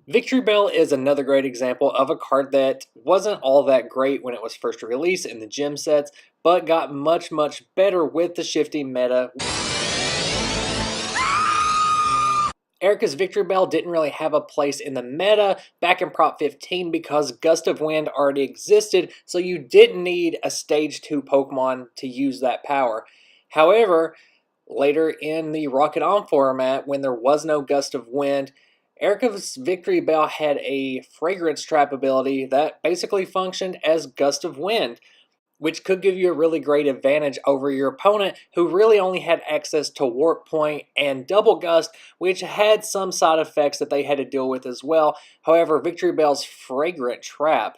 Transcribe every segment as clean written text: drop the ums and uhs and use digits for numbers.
Victreebel is another great example of a card that wasn't all that great when it was first released in the gym sets, but got much better with the shifting meta. Erika's Victreebel didn't really have a place in the meta back in Prop 15 because Gust of Wind already existed, so you didn't need a Stage 2 Pokemon to use that power. However, later in the Rocket On format, when there was no Gust of Wind, Erika's Victreebel had a Fragrance Trap ability that basically functioned as Gust of Wind, which could give you a really great advantage over your opponent who really only had access to Warp Point and Double Gust, which had some side effects that they had to deal with as well. However, Victreebel's Fragrant Trap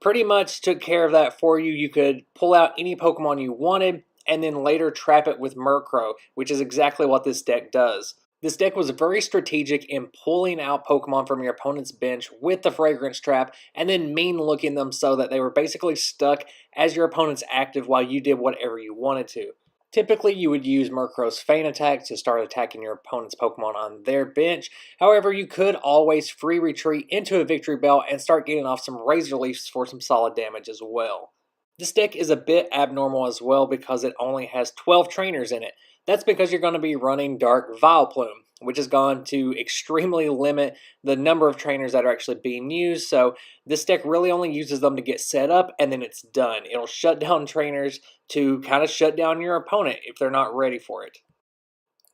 pretty much took care of that for you. You could pull out any Pokemon you wanted and then later trap it with Murkrow, which is exactly what this deck does. This deck was very strategic in pulling out Pokemon from your opponent's bench with the Fragrance Trap and then mean-looking them so that they were basically stuck as your opponent's active while you did whatever you wanted to. Typically, you would use Murkrow's Feint Attack to start attacking your opponent's Pokemon on their bench. However, you could always free retreat into a Victreebel and start getting off some Razor Leafs for some solid damage as well. This deck is a bit abnormal as well because it only has 12 trainers in it. That's because you're going to be running Dark Vileplume, which is going to extremely limit the number of trainers that are actually being used. So this deck really only uses them to get set up and then it's done. It'll shut down trainers to kind of shut down your opponent if they're not ready for it.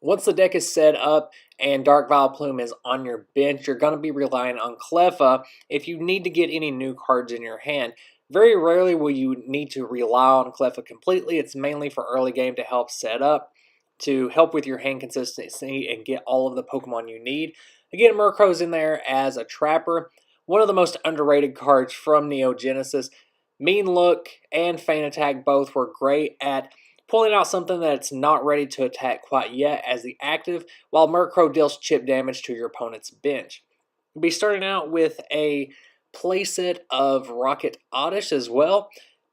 Once the deck is set up and Dark Vileplume is on your bench, you're going to be relying on Cleffa if you need to get any new cards in your hand. Very rarely will you need to rely on Cleffa completely. It's mainly for early game to help set up, to help with your hand consistency and get all of the Pokemon you need. Again, Murkrow's in there as a trapper. One of the most underrated cards from Neo Genesis. Mean Look and Feint Attack both were great at pulling out something that's not ready to attack quite yet as the active, while Murkrow deals chip damage to your opponent's bench. You'll be starting out with a playset of Rocket Oddish as well.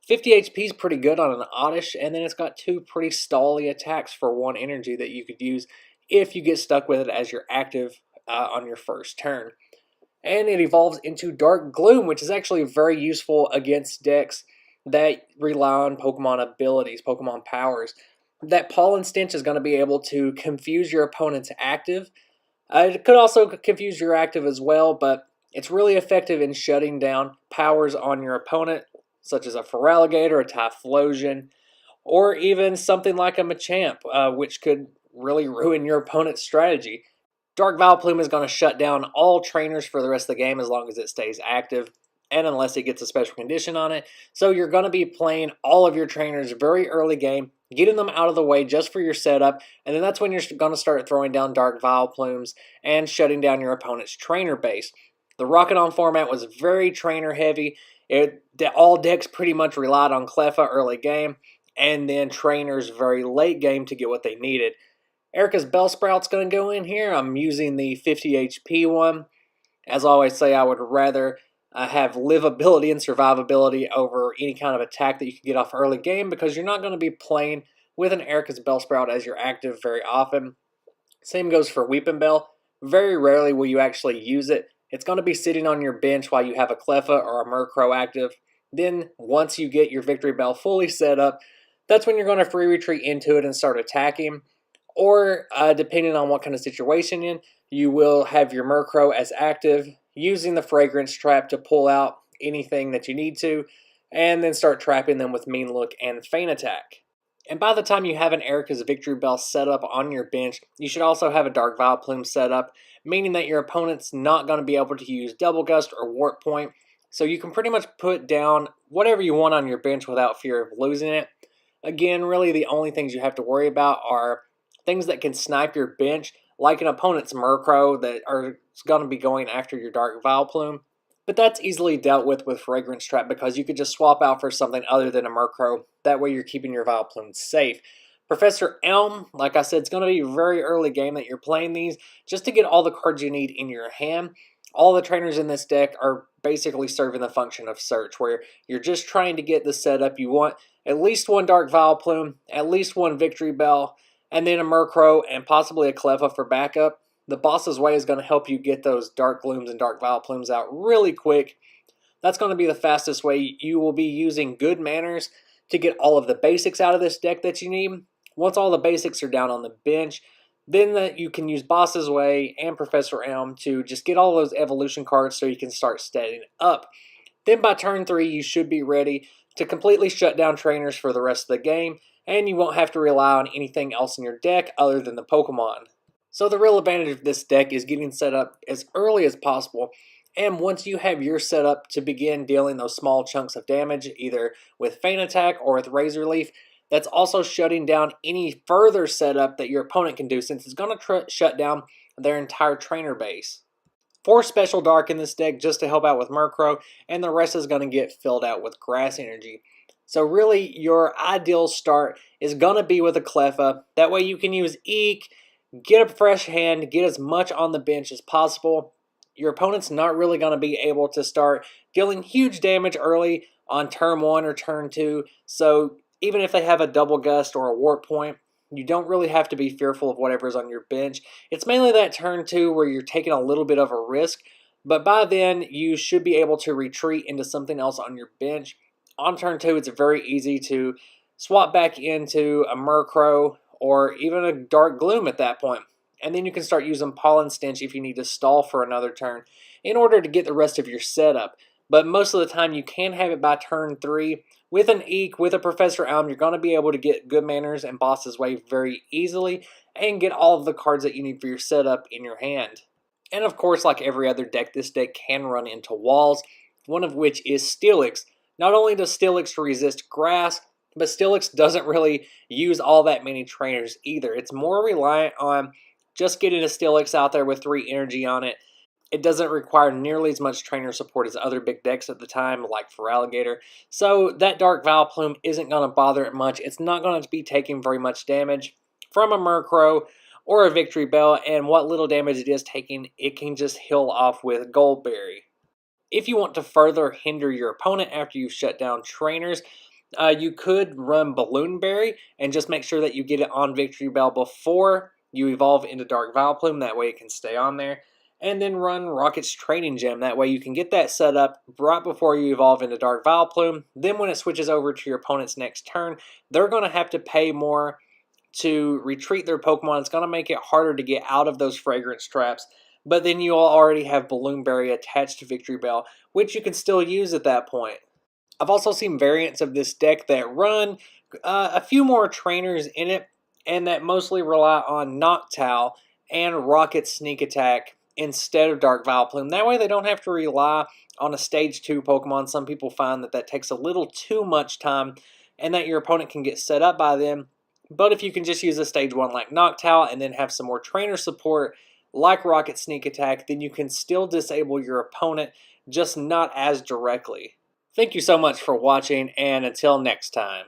50 HP is pretty good on an Oddish, and then it's got two pretty stally attacks for 1 energy that you could use if you get stuck with it as your active on your first turn. And it evolves into Dark Gloom, which is actually very useful against decks that rely on Pokemon abilities, Pokemon powers. That Pollen Stench is going to be able to confuse your opponent's active. It could also confuse your active as well, but it's really effective in shutting down powers on your opponent, such as a Feraligatr, a Typhlosion, or even something like a Machamp, which could really ruin your opponent's strategy. Dark Vileplume is going to shut down all trainers for the rest of the game as long as it stays active, and unless it gets a special condition on it. So you're going to be playing all of your trainers very early game, getting them out of the way just for your setup, and then that's when you're going to start throwing down Dark Vileplumes and shutting down your opponent's trainer base. The Rocket On format was very trainer heavy. All decks pretty much relied on Cleffa early game, and then trainers very late game to get what they needed. Erika's Bellsprout's going to go in here. I'm using the 50 HP one. As I always say, I would rather have livability and survivability over any kind of attack that you can get off early game because you're not going to be playing with an Erika's Bellsprout as your active very often. Same goes for Weepinbell. Very rarely will you actually use it. It's going to be sitting on your bench while you have a Cleffa or a Murkrow active. Then, once you get your Victreebel fully set up, that's when you're going to free retreat into it and start attacking. Or, depending on what kind of situation you're in, you will have your Murkrow as active, using the Fragrance Trap to pull out anything that you need to, and then start trapping them with Mean Look and Feint Attack. And by the time you have an Erika's Victreebel set up on your bench, you should also have a Dark Vileplume set up, meaning that your opponent's not going to be able to use Double Gust or Warp Point, so you can pretty much put down whatever you want on your bench without fear of losing it. Again, really the only things you have to worry about are things that can snipe your bench, like an opponent's Murkrow that are going to be going after your Dark Vileplume. But that's easily dealt with Fragrance Trap because you could just swap out for something other than a Murkrow. That way you're keeping your Vileplume safe. Professor Elm, like I said, it's going to be a very early game that you're playing these just to get all the cards you need in your hand. All the trainers in this deck are basically serving the function of search, where you're just trying to get the setup you want. At least one Dark Vileplume, at least one Victreebel, and then a Murkrow and possibly a Cleffa for backup. The Boss's Way is going to help you get those Dark Glooms and Dark Vileplumes out really quick. That's going to be the fastest way. You will be using Good Manners to get all of the basics out of this deck that you need. Once all the basics are down on the bench, then you can use Boss's Way and Professor Elm to just get all those evolution cards so you can start setting up. Then by turn 3, you should be ready to completely shut down trainers for the rest of the game, and you won't have to rely on anything else in your deck other than the Pokemon. So the real advantage of this deck is getting set up as early as possible, and once you have your setup to begin dealing those small chunks of damage, either with Feint Attack or with Razor Leaf, that's also shutting down any further setup that your opponent can do, since it's going to shut down their entire trainer base. 4 Special Dark in this deck just to help out with Murkrow, and the rest is going to get filled out with Grass Energy. So really, your ideal start is going to be with a Cleffa. That way you can use Eek, get a fresh hand, get as much on the bench as possible. Your opponent's not really going to be able to start dealing huge damage early on turn 1 or turn 2. So even if they have a Double Gust or a Warp Point, you don't really have to be fearful of whatever's on your bench. It's mainly that turn 2 where you're taking a little bit of a risk, but by then you should be able to retreat into something else on your bench. On turn 2, it's very easy to swap back into a Murkrow or even a Dark Gloom at that point. And then you can start using Pollen Stench if you need to stall for another turn in order to get the rest of your setup. But most of the time you can have it by turn 3. With an Eek, with a Professor Elm, you're going to be able to get Good Manners and Boss's Way very easily and get all of the cards that you need for your setup in your hand. And of course, like every other deck, this deck can run into walls, one of which is Steelix. Not only does Steelix resist Grass, but Steelix doesn't really use all that many trainers either. It's more reliant on just getting a Steelix out there with 3 energy on it. It doesn't require nearly as much trainer support as other big decks at the time, like Feraligatr. So that Dark Vileplume isn't going to bother it much. It's not going to be taking very much damage from a Murkrow or a Victreebel, and what little damage it is taking, it can just heal off with Goldberry. If you want to further hinder your opponent after you've shut down trainers, you could run Balloon Berry and just make sure that you get it on Victreebel before you evolve into Dark Vileplume. That way it can stay on there. And then run Rocket's Training Gem. That way you can get that set up right before you evolve into Dark Vileplume. Then when it switches over to your opponent's next turn, they're going to have to pay more to retreat their Pokemon. It's going to make it harder to get out of those Fragrance traps. But then you'll already have Balloon Berry attached to Victreebel, which you can still use at that point. I've also seen variants of this deck that run a few more trainers in it, and that mostly rely on Noctowl and Rocket Sneak Attack instead of Dark Vileplume. That way they don't have to rely on a Stage 2 Pokemon. Some people find that takes a little too much time and that your opponent can get set up by them. But if you can just use a Stage 1 like Noctowl and then have some more trainer support like Rocket Sneak Attack, then you can still disable your opponent, just not as directly. Thank you so much for watching, and until next time.